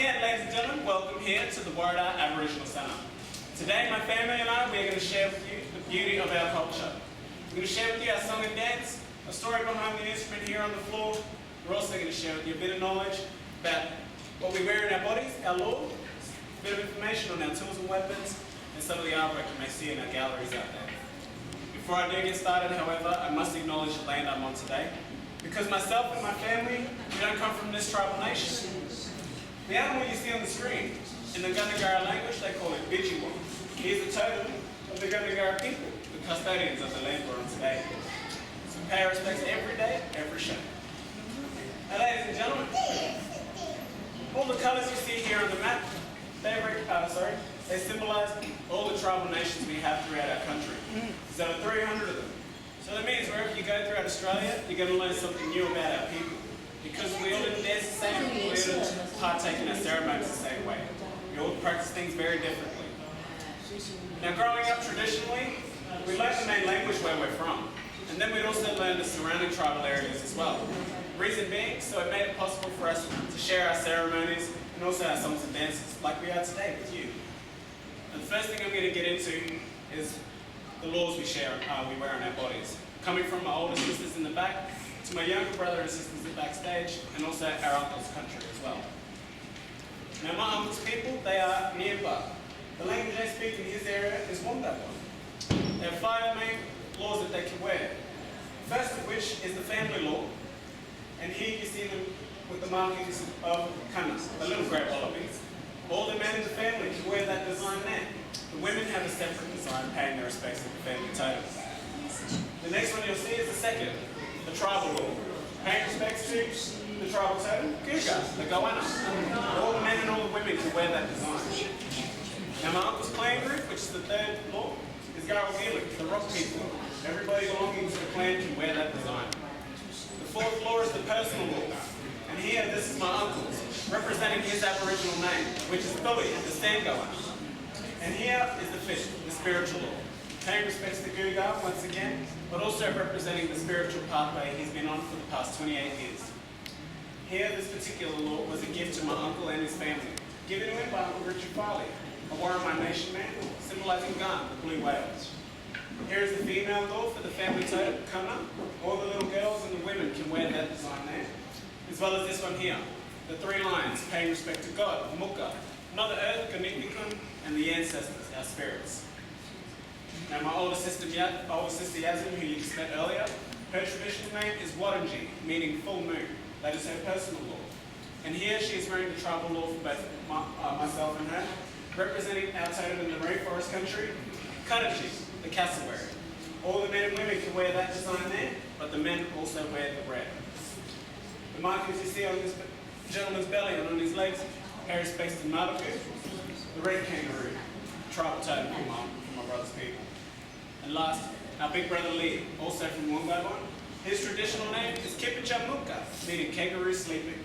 again, ladies and gentlemen, welcome here to the Warrada Aboriginal Centre. Today, my family and I, we're going to share with you the beauty of our culture. We're going to share with you our song and dance, a story behind the instrument here on the floor. We're also going to share with you a bit of knowledge about what we wear in our bodies, our law, a bit of information on our tools and weapons, and some of the artwork you may see in our galleries out there. Before I do get started, however, I must acknowledge the land I'm on today. Because myself and my family, we don't come from this tribal nation. The animal you see on the screen, in the Gundungurra language, they call it Bijiwa. He is the totem of the Gundungurra people, the custodians of the land we're on today. So we pay our respects every day, every show. Now, ladies and gentlemen, all the colours you see here on the map, they symbolise all the tribal nations we have throughout our country. There's over 300 of them. So that means wherever you go throughout Australia, you're going to learn something new about our people. Because we all didn't dance the same, we all didn't partake in our ceremonies the same way. We all practice things very differently. Now, growing up traditionally, we learned the main language where we're from. And then we'd also learn the surrounding tribal areas as well. Reason being, so it made it possible for us to share our ceremonies and also our songs and dances like we are today with you. And the first thing I'm going to get into is the laws we wear on our bodies. Coming from my older sisters in the back to my younger brother and sisters at backstage, and also our uncle's country as well. Now, my uncle's people, they are Niamba. The language they speak in his area is Wongadwa. There are 5 main laws that they can wear. First of which is the family law, and here you see them with the markings of kanas, the little grey wallabies. All the men in the family can wear that design there. The women have a separate design paying their respects to the family totem. The next one you'll see is the second, the tribal law. Paying respects to the tribal totem, Guga, the goanna. All the men and all the women can wear that design. Now my uncle's clan group, which is the third law, is Garrawgilik, the rock people. Everybody belonging to the clan can wear that design. The fourth law is the personal law. And here, this is my uncle's, representing his Aboriginal name, which is Billy, the stand goanna. And here is the fifth, the spiritual law. Paying respects to Guga once again, but also representing the spiritual pathway he's been on for the past 28 years. Here, this particular law was a gift to my uncle and his family, given to him by Uncle Richard Farley, a Warramai Nation man, symbolising Gun, the blue whale. Here is the female law for the family totem, Kana. All the little girls and the women can wear that design there. As well as this one here, the 3 lions, paying respect to God, Muka, Mother Earth, Ganiknikun, and the ancestors, our spirits. Now my older sister Yazin, who you just met earlier, her traditional name is Waranji, meaning full moon. That is her personal law. And here she is wearing the tribal law for both myself and her, representing our totem in the rainforest country, Karachi, the cassowary. All the men and women can wear that design there, but the men also wear the red. The markings you see on this gentleman's belly and on his legs, pay respects to Marabu, the red kangaroo, tribal totem from my brother's people. And last, our big brother Lee, also from Wongadwa. His traditional name is Kipachamuka, meaning kangaroo sleeping.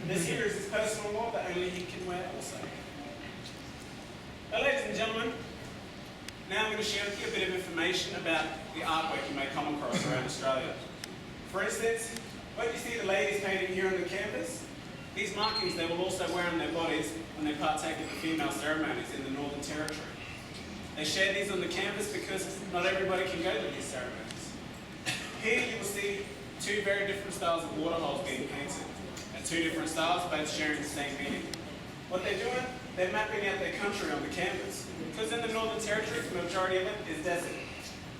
And this here is his personal law that only he can wear also. Now, ladies and gentlemen, now I'm going to share with you a bit of information about the artwork you may come across around Australia. For instance, what you see the ladies painting here on the canvas, these markings they will also wear on their bodies when they partake of the female ceremonies in the Northern Territory. They share these on the canvas because not everybody can go to these ceremonies. Here you will see 2 very different styles of water holes being painted, and 2 different styles both sharing the same meaning. What they're doing, they're mapping out their country on the canvas, because in the Northern Territory, the majority of it is desert.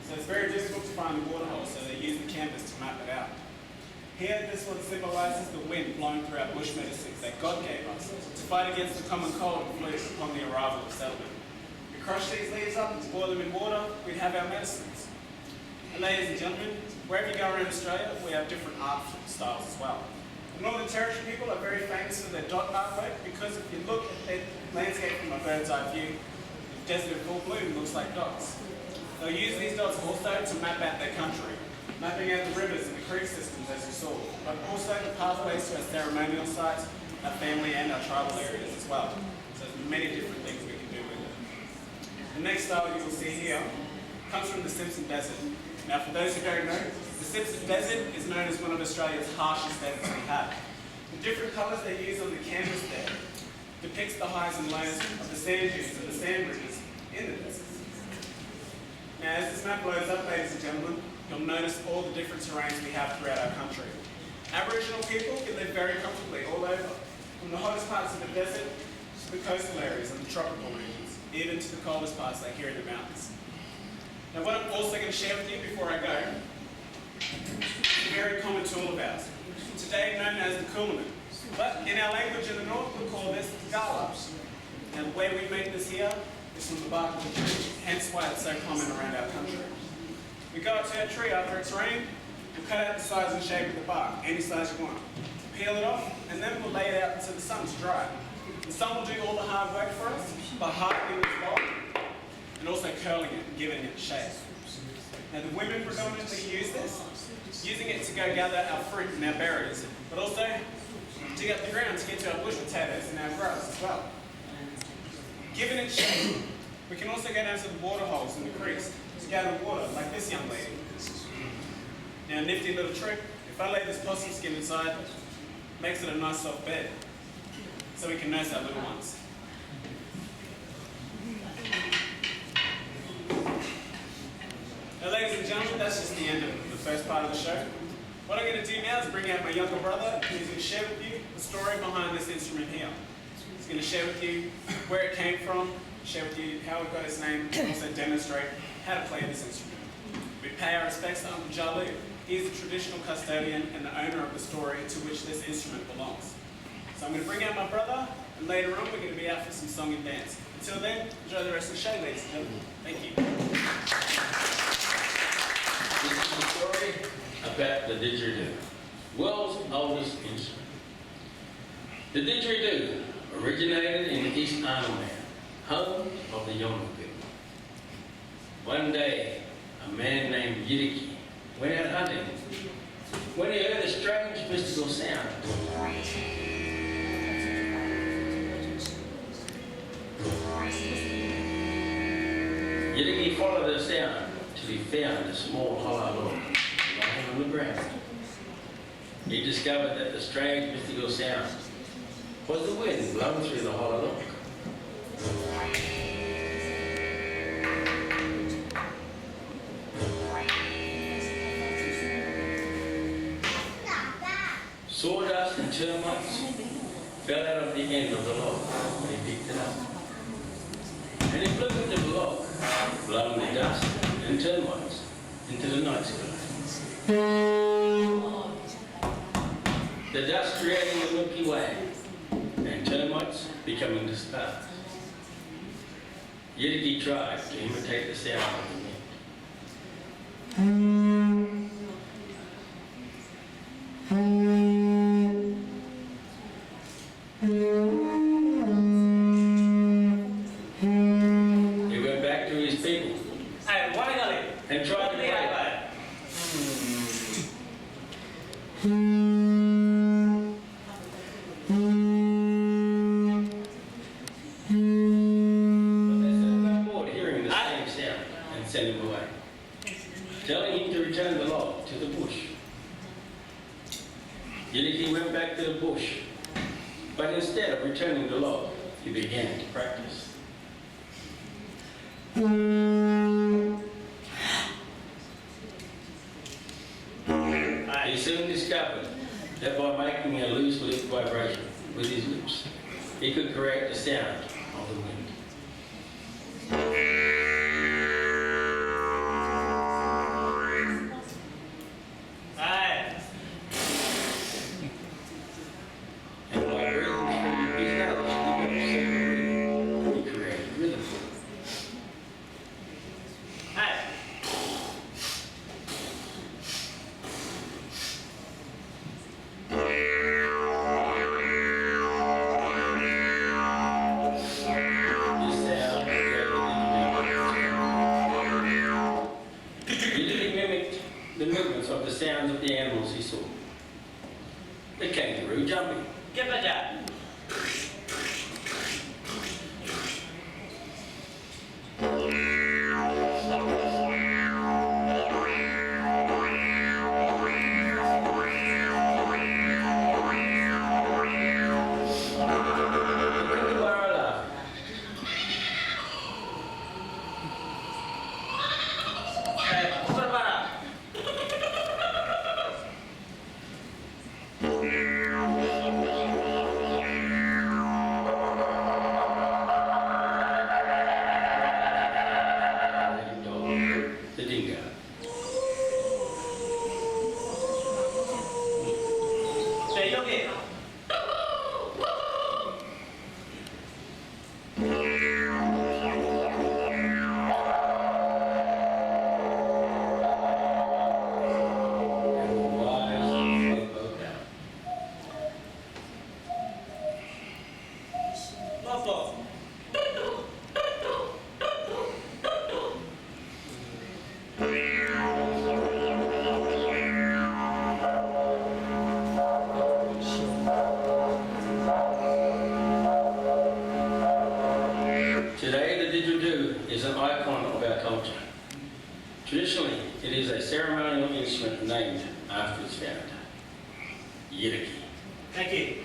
So it's very difficult to find the water holes, so they use the canvas to map it out. Here, this one symbolises the wind blowing through our bush medicines that God gave us to fight against the common cold and flu upon the arrival of settlement. We crush these leaves up, boil them in water, we'd have our medicines. And ladies and gentlemen, wherever you go around Australia, we have different art styles as well. The Northern Territory people are very famous for their dot artwork because if you look at their landscape from a bird's eye view, the desert in full bloom looks like dots. They'll use these dots also to map out their country, mapping out the rivers and the creek systems as you saw, but also the pathways to our ceremonial sites, our family and our tribal areas as well. So there's many different things we can do with it. The next style you will see here comes from the Simpson Desert. Now for those who don't know, the Simpson Desert is known as one of Australia's harshest deserts we have. The different colours they use on the canvas there depicts the highs and lows of the sand dunes and the sand ridges in the desert. Now, as this map blows up, ladies and gentlemen, you'll notice all the different terrains we have throughout our country. Aboriginal people can live very comfortably all over, from the hottest parts of the desert to the coastal areas and the tropical regions, even to the coldest parts like here in the mountains. Now, what I'm also going to share with you before I go is a very common tool of ours, today known as the coolamon. But in our language in the north, we call this gala. Now, the way we make this here is from the bark of the tree, hence why it's so common around our country. We go up to our tree after it's rained and cut out the size and shape of the bark, any size you want. Peel it off, and then we'll lay it out until the sun to dry. The sun will do all the hard work for us by hardening its bark and also curling it and giving it shape. Now, the women predominantly use this, using it to go gather our fruit and our berries, but also dig up the ground to get to our bush potatoes and our grass as well. Given its shape, we can also go down to the water holes in the creeks to gather water, like this young lady. Now, a nifty little trick, if I lay this possum skin inside, makes it a nice soft bed, so we can nurse our little ones. Now, ladies and gentlemen, that's just the end of the first part of the show. What I'm going to do now is bring out my younger brother, who's going to share with you the story behind this instrument here. He's going to share with you where it came from, share with you how it got its name, and also demonstrate how to play this instrument. We pay our respects to Uncle Jalu. He is the traditional custodian and the owner of the story to which this instrument belongs. So I'm going to bring out my brother, and later on we're going to be out for some song and dance. Until then, enjoy the rest of the show, ladies and gentlemen. Thank you. This is a story about the didgeridoo, world's oldest instrument. The didgeridoo originated in East Arnhem, home of the Yolngu people. One day, a man named Yidiki went out hunting when he heard a strange mystical sound. Yidiki followed the sound till he found a small hollow log lying on the ground. He discovered that the strange mystical sound was the wind blowing through the hollow log. Sawdust and termites fell out of the end of the log when he picked it up. And he blew with the log, blowing the dust and termites into the night sky. The dust creating the Milky Way, and termites becoming the stars. Yidiki tried to imitate the sound of the wind. He went back to his people and tried to play it. Send him away, telling him to return the log to the bush. Yidiki went back to the bush, but instead of returning the log, he began to practice. He soon discovered that by making a loose lip vibration with his lips, he could create the sound of the wind. Traditionally, it is a ceremonial instrument named after its founder, Yidaki. Thank you.